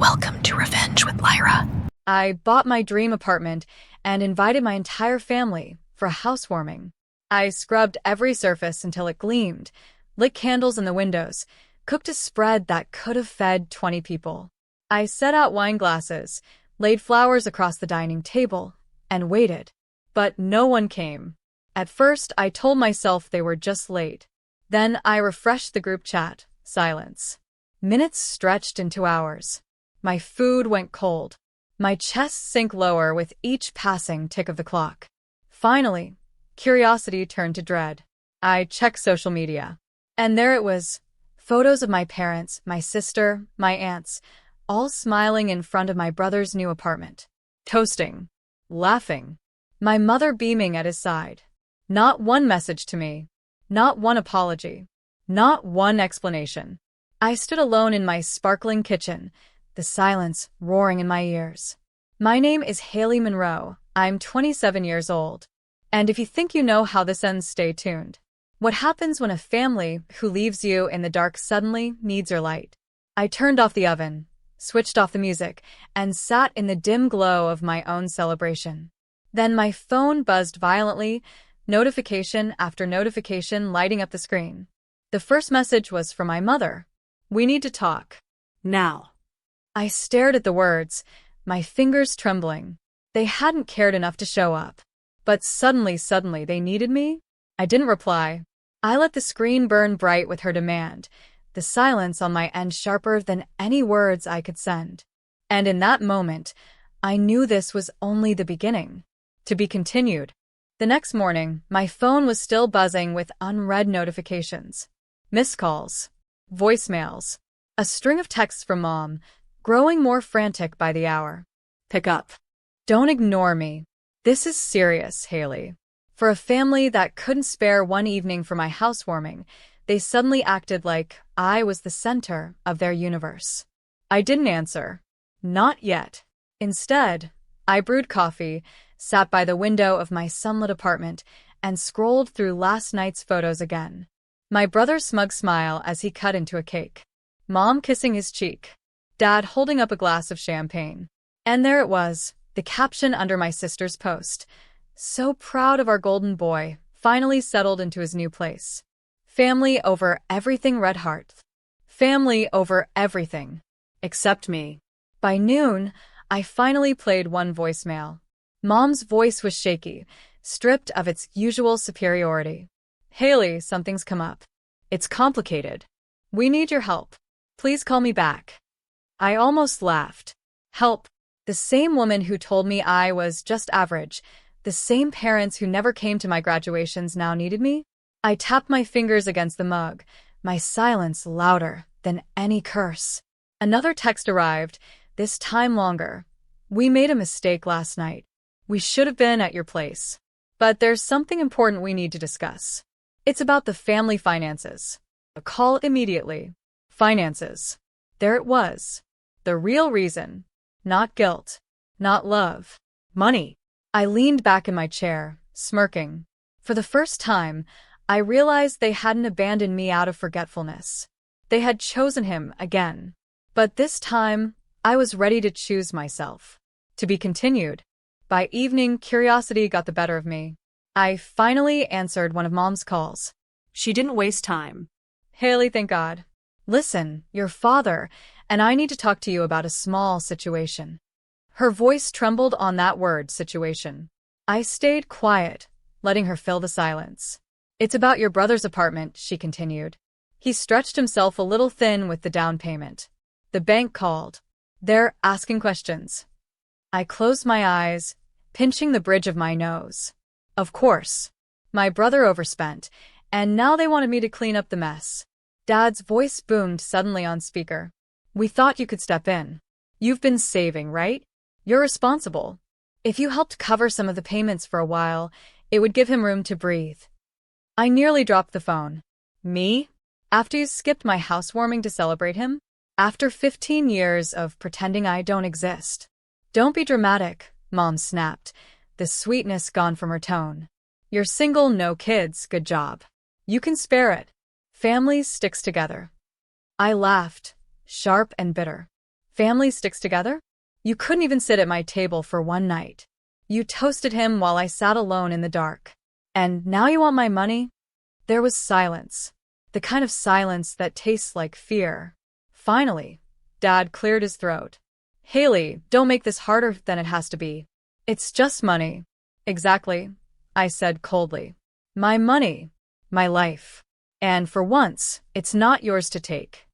Welcome to Revenge with Lyra. I bought my dream apartment and invited my entire family for a housewarming. I scrubbed every surface until it gleamed, lit candles in the windows, cooked a spread that could have fed 20 people. I set out wine glasses, laid flowers across the dining table, and waited. But no one came. At first, I told myself they were just late. Then I refreshed the group chat. Silence. Minutes stretched into hours. My food went cold. My chest sank lower with each passing tick of the clock. Finally, curiosity turned to dread. I checked social media. And there it was. Photos of my parents, my sister, my aunts, all smiling in front of my brother's new apartment. Toasting. Laughing. My mother beaming at his side. Not one message to me. Not one apology. Not one explanation. I stood alone in my sparkling kitchen, the silence roaring in my ears. My name is Haley Monroe. I'm 27 years old. And if you think you know how this ends, stay tuned. What happens when a family who leaves you in the dark suddenly needs your light? I turned off the oven, switched off the music, and sat in the dim glow of my own celebration. Then my phone buzzed violently, notification after notification lighting up the screen. The first message was from my mother. "We need to talk. Now." I stared at the words, my fingers trembling. They hadn't cared enough to show up. But suddenly they needed me? I didn't reply. I let the screen burn bright with her demand, the silence on my end sharper than any words I could send. And in that moment, I knew this was only the beginning. To be continued. The next morning, my phone was still buzzing with unread notifications. Missed calls. Voicemails. A string of texts from Mom, growing more frantic by the hour. "Pick up. Don't ignore me. This is serious, Haley." For a family that couldn't spare one evening for my housewarming, they suddenly acted like I was the center of their universe. I didn't answer. Not yet. Instead, I brewed coffee, sat by the window of my sunlit apartment, and scrolled through last night's photos again. My brother's smug smile as he cut into a cake. Mom kissing his cheek. Dad holding up a glass of champagne. And there it was, the caption under my sister's post. "So proud of our golden boy, finally settled into his new place. Family over everything, red heart. Family over everything. Except me." By noon, I finally played one voicemail. Mom's voice was shaky, stripped of its usual superiority. "Haley, something's come up. It's complicated. We need your help. Please call me back." I almost laughed. Help. The same woman who told me I was just average, the same parents who never came to my graduations now needed me? I tapped my fingers against the mug, my silence louder than any curse. Another text arrived, this time longer. "We made a mistake last night. We should have been at your place. But there's something important we need to discuss. It's about the family finances." A call immediately. Finances. There it was. The real reason. Not guilt. Not love. Money. I leaned back in my chair, smirking. For the first time, I realized they hadn't abandoned me out of forgetfulness. They had chosen him again. But this time, I was ready to choose myself. To be continued. By evening, curiosity got the better of me. I finally answered one of Mom's calls. She didn't waste time. "Haley, thank God. Listen, your father and I need to talk to you about a small situation." Her voice trembled on that word, situation. I stayed quiet, letting her fill the silence. "It's about your brother's apartment," she continued. "He stretched himself a little thin with the down payment. The bank called. They're asking questions." I closed my eyes, pinching the bridge of my nose. Of course. My brother overspent, and now they wanted me to clean up the mess. Dad's voice boomed suddenly on speaker. "We thought you could step in. You've been saving, right? You're responsible. If you helped cover some of the payments for a while, it would give him room to breathe." I nearly dropped the phone. "Me? After you skipped my housewarming to celebrate him? After 15 years of pretending I don't exist?" "Don't be dramatic," Mom snapped, the sweetness gone from her tone. "You're single, no kids, good job. You can spare it. Family sticks together." I laughed, sharp and bitter. Family sticks together? You couldn't even sit at my table for one night. You toasted him while I sat alone in the dark. And now you want my money? There was silence. The kind of silence that tastes like fear. Finally, Dad cleared his throat. Haley, don't make this harder than it has to be. It's just money. Exactly, I said coldly. My money. My life. And for once, it's not yours to take.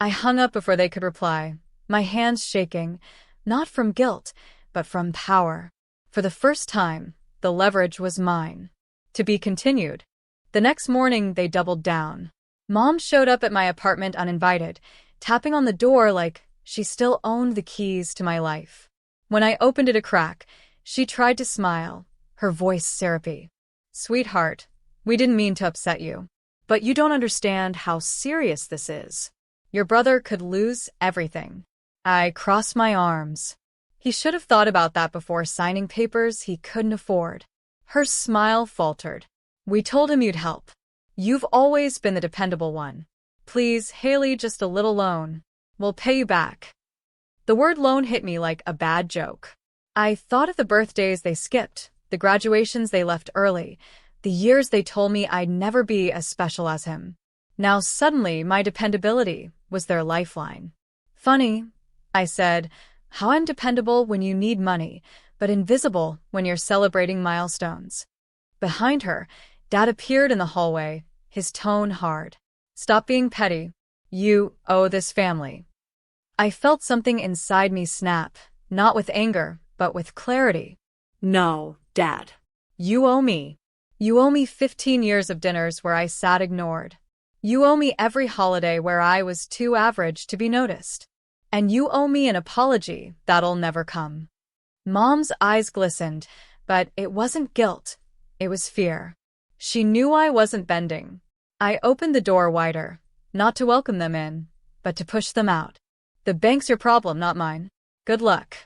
I hung up before they could reply, my hands shaking, not from guilt, but from power. For the first time, the leverage was mine. To be continued. The next morning, they doubled down. Mom showed up at my apartment uninvited, tapping on the door like she still owned the keys to my life. When I opened it a crack, she tried to smile, her voice syrupy. Sweetheart, we didn't mean to upset you, but you don't understand how serious this is. Your brother could lose everything. I crossed my arms. He should have thought about that before signing papers he couldn't afford. Her smile faltered. We told him you'd help. You've always been the dependable one. Please, Haley, just a little loan. We'll pay you back. The word loan hit me like a bad joke. I thought of the birthdays they skipped, the graduations they left early, the years they told me I'd never be as special as him. Now suddenly my dependability was their lifeline. Funny, I said, how I'm dependable when you need money, but invisible when you're celebrating milestones. Behind her, Dad appeared in the hallway, his tone hard. Stop being petty. You owe this family. I felt something inside me snap, not with anger, but with clarity. No, Dad. You owe me. You owe me 15 years of dinners where I sat ignored. You owe me every holiday where I was too average to be noticed. And you owe me an apology that'll never come. Mom's eyes glistened, but it wasn't guilt. It was fear. She knew I wasn't bending. I opened the door wider, not to welcome them in, but to push them out. The bank's your problem, not mine. Good luck.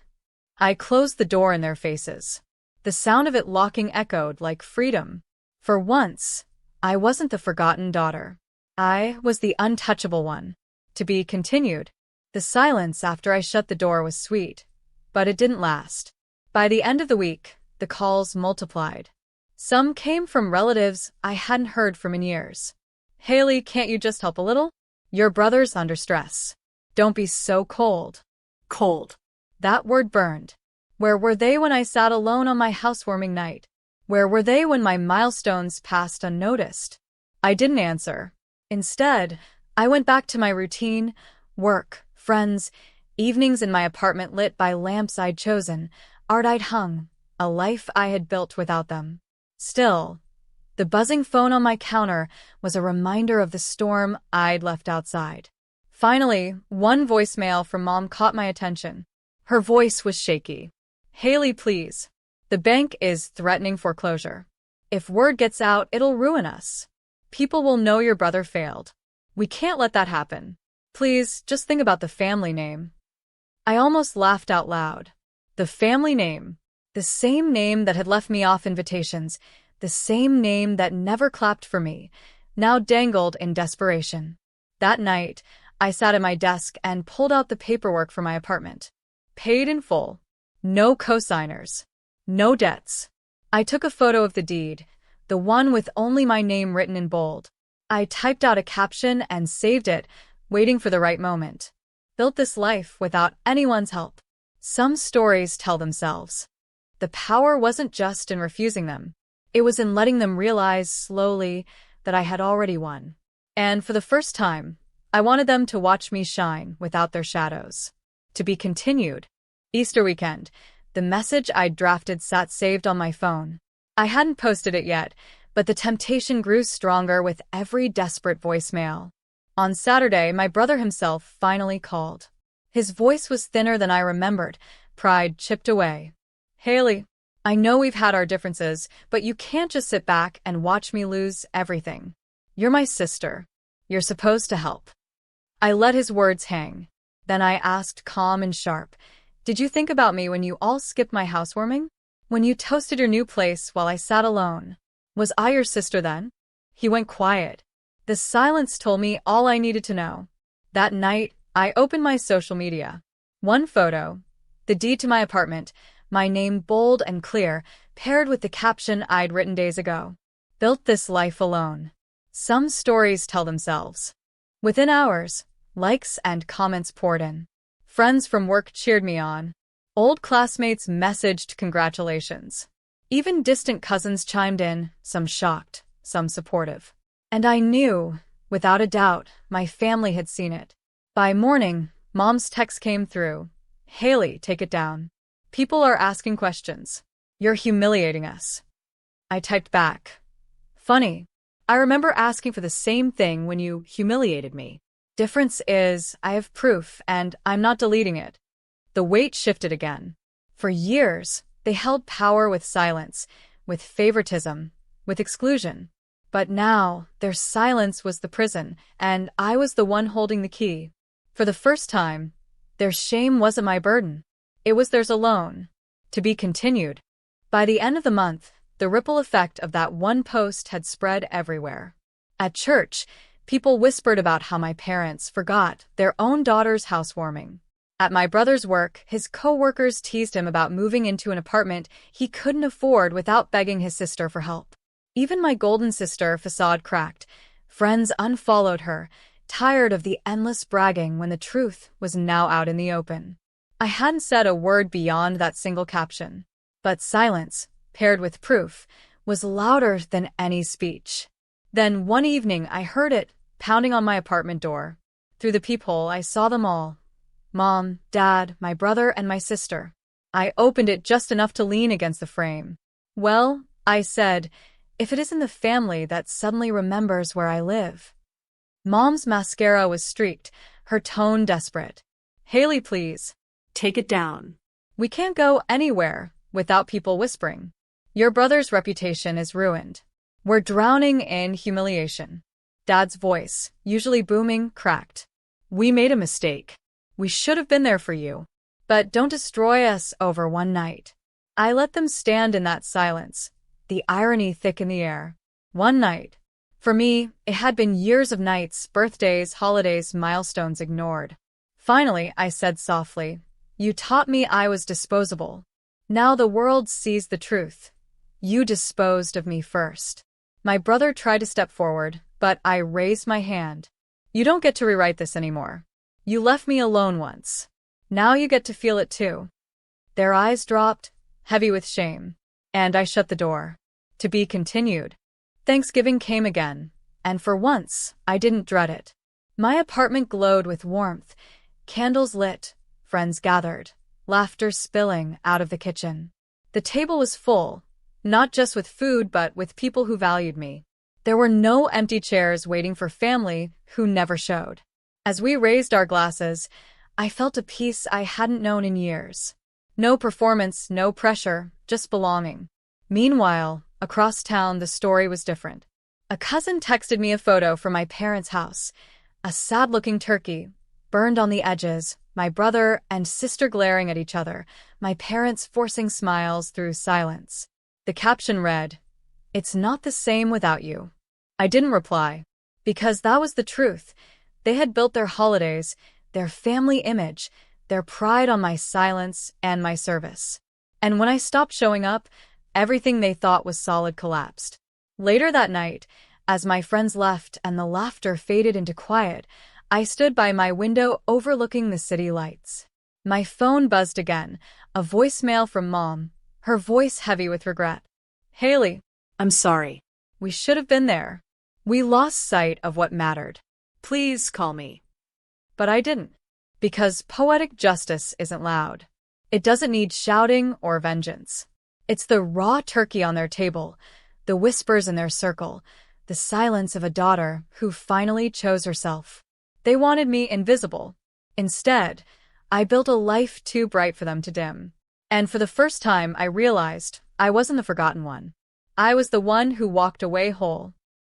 I closed the door in their faces. The sound of it locking echoed like freedom. For once, I wasn't the forgotten daughter. I was the untouchable one. To be continued. The silence after I shut the door was sweet, but it didn't last. By the end of the week, the calls multiplied. Some came from relatives I hadn't heard from in years. Haley, can't you just help a little? Your brother's under stress. Don't be so cold. Cold. That word burned. Where were they when I sat alone on my housewarming night? Where were they when my milestones passed unnoticed? I didn't answer. Instead, I went back to my routine, work, friends, evenings in my apartment lit by lamps I'd chosen, art I'd hung, a life I had built without them. Still, the buzzing phone on my counter was a reminder of the storm I'd left outside. Finally, one voicemail from Mom caught my attention. Her voice was shaky. Haley, please. The bank is threatening foreclosure. If word gets out, it'll ruin us. People will know your brother failed. We can't let that happen. Please, just think about the family name. I almost laughed out loud. The family name. The same name that had left me off invitations. The same name that never clapped for me, now dangled in desperation. That night, I sat at my desk and pulled out the paperwork for my apartment. Paid in full. No cosigners. No debts. I took a photo of the deed, the one with only my name written in bold. I typed out a caption and saved it, waiting for the right moment. Built this life without anyone's help. Some stories tell themselves. The power wasn't just in refusing them. It was in letting them realize slowly that I had already won. And for the first time, I wanted them to watch me shine without their shadows. To be continued. Easter weekend. The message I'd drafted sat saved on my phone. I hadn't posted it yet, but the temptation grew stronger with every desperate voicemail. On Saturday, my brother himself finally called. His voice was thinner than I remembered, pride chipped away. Haley, I know we've had our differences, but you can't just sit back and watch me lose everything. You're my sister. You're supposed to help. I let his words hang. Then I asked calm and sharp, did you think about me when you all skipped my housewarming? When you toasted your new place while I sat alone? Was I your sister then? He went quiet. The silence told me all I needed to know. That night, I opened my social media. One photo, the deed to my apartment, my name bold and clear, paired with the caption I'd written days ago. Built this life alone. Some stories tell themselves. Within hours, likes and comments poured in. Friends from work cheered me on. Old classmates messaged congratulations. Even distant cousins chimed in, some shocked, some supportive. And I knew, without a doubt, my family had seen it. By morning, Mom's text came through. "Haley, take it down. People are asking questions. You're humiliating us." I typed back. "Funny. I remember asking for the same thing when you humiliated me. Difference is, I have proof, and I'm not deleting it." The weight shifted again. For years, they held power with silence, with favoritism, with exclusion. But now, their silence was the prison, and I was the one holding the key. For the first time, their shame wasn't my burden. It was theirs alone. To be continued. By the end of the month, the ripple effect of that one post had spread everywhere. At church, people whispered about how my parents forgot their own daughter's housewarming. At my brother's work, his co-workers teased him about moving into an apartment he couldn't afford without begging his sister for help. Even my golden sister facade cracked. Friends unfollowed her, tired of the endless bragging when the truth was now out in the open. I hadn't said a word beyond that single caption. But silence, paired with proof, was louder than any speech. Then one evening I heard it, pounding on my apartment door. Through the peephole I saw them all. Mom, Dad, my brother, and my sister. I opened it just enough to lean against the frame. "Well," I said, "if it isn't the family that suddenly remembers where I live." Mom's mascara was streaked, her tone desperate. "Haley, please. Take it down." We can't go anywhere without people whispering. Your brother's reputation is ruined. We're drowning in humiliation." Dad's voice, usually booming, cracked. "We made a mistake. We should have been there for you. But don't destroy us over one night." I let them stand in that silence, the irony thick in the air. One night. For me, it had been years of nights, birthdays, holidays, milestones ignored. Finally, I said softly, "You taught me I was disposable. Now the world sees the truth. You disposed of me first." My brother tried to step forward, but I raised my hand. "You don't get to rewrite this anymore. You left me alone once. Now you get to feel it too." Their eyes dropped, heavy with shame, and I shut the door. To be continued. Thanksgiving came again, and for once, I didn't dread it. My apartment glowed with warmth, candles lit, friends gathered, laughter spilling out of the kitchen. The table was full, not just with food but with people who valued me. There were no empty chairs waiting for family who never showed. As we raised our glasses, I felt a peace I hadn't known in years. No performance, no pressure, just belonging. Meanwhile, across town, the story was different. A cousin texted me a photo from my parents' house. A sad-looking turkey, burned on the edges, my brother and sister glaring at each other, my parents forcing smiles through silence. The caption read, "It's not the same without you." I didn't reply, because that was the truth. They had built their holidays, their family image, their pride on my silence and my service. And when I stopped showing up, everything they thought was solid collapsed. Later that night, as my friends left and the laughter faded into quiet, I stood by my window overlooking the city lights. My phone buzzed again, a voicemail from Mom, her voice heavy with regret. "Haley, I'm sorry. we should have been there. We lost sight of what mattered. Please call me." But I didn't. Because poetic justice isn't loud. It doesn't need shouting or vengeance. It's the raw turkey on their table, the whispers in their circle, the silence of a daughter who finally chose herself. They wanted me invisible. Instead, I built a life too bright for them to dim. And for the first time, I realized I wasn't the forgotten one. I was the one who walked away whole.